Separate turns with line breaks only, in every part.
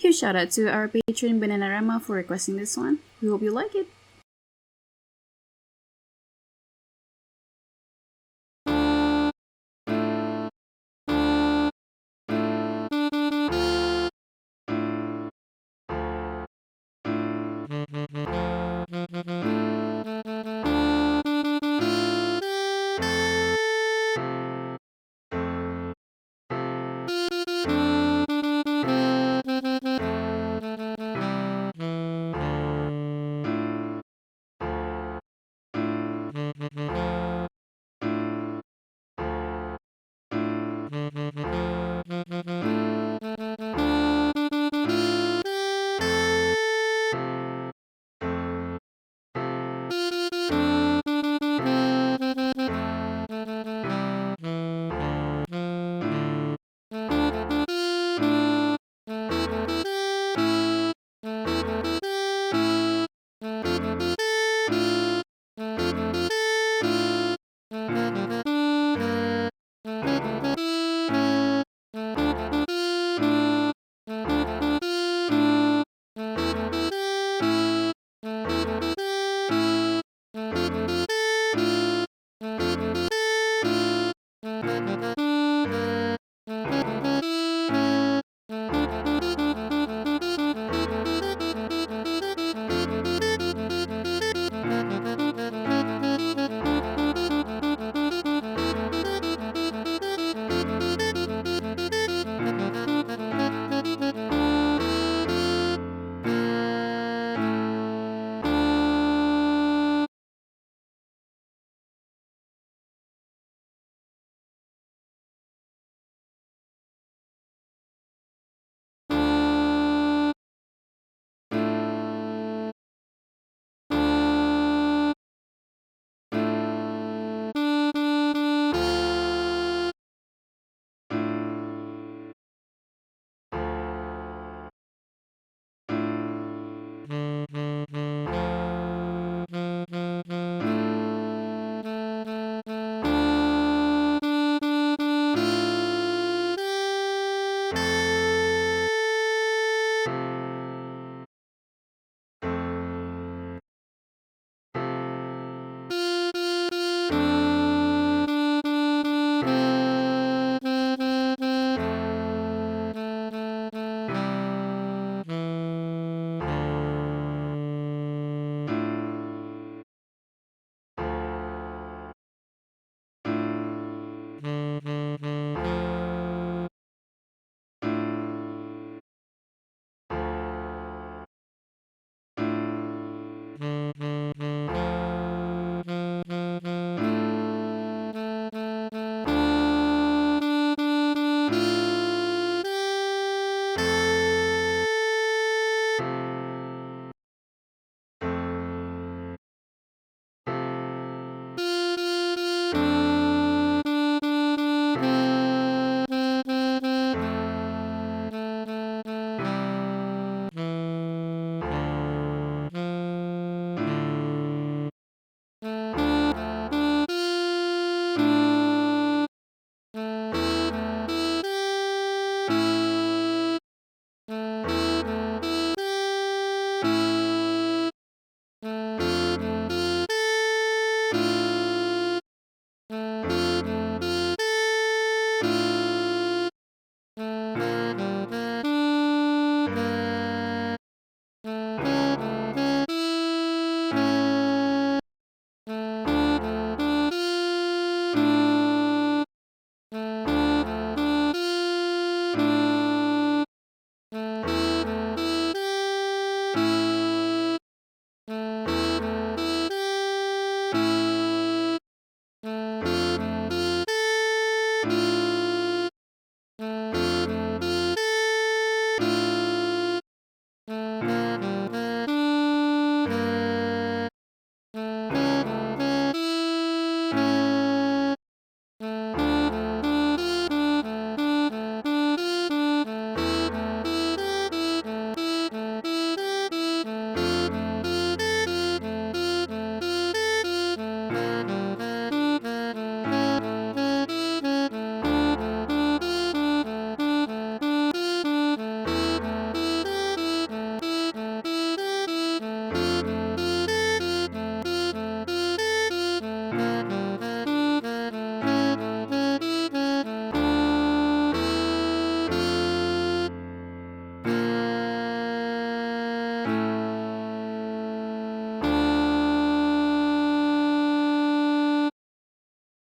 Huge shout out to our patron Bananarama for requesting this one. We hope you like it.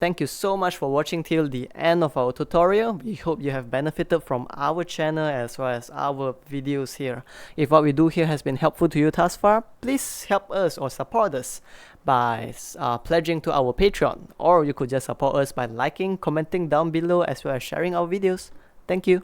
thank you so much for watching till the end of our tutorial. We hope you have benefited from our channel as well as our videos here. If what we do here has been helpful to you thus far, please help us or support us by pledging to our Patreon, or you could just support us by liking, commenting down below as well as sharing our videos. Thank you.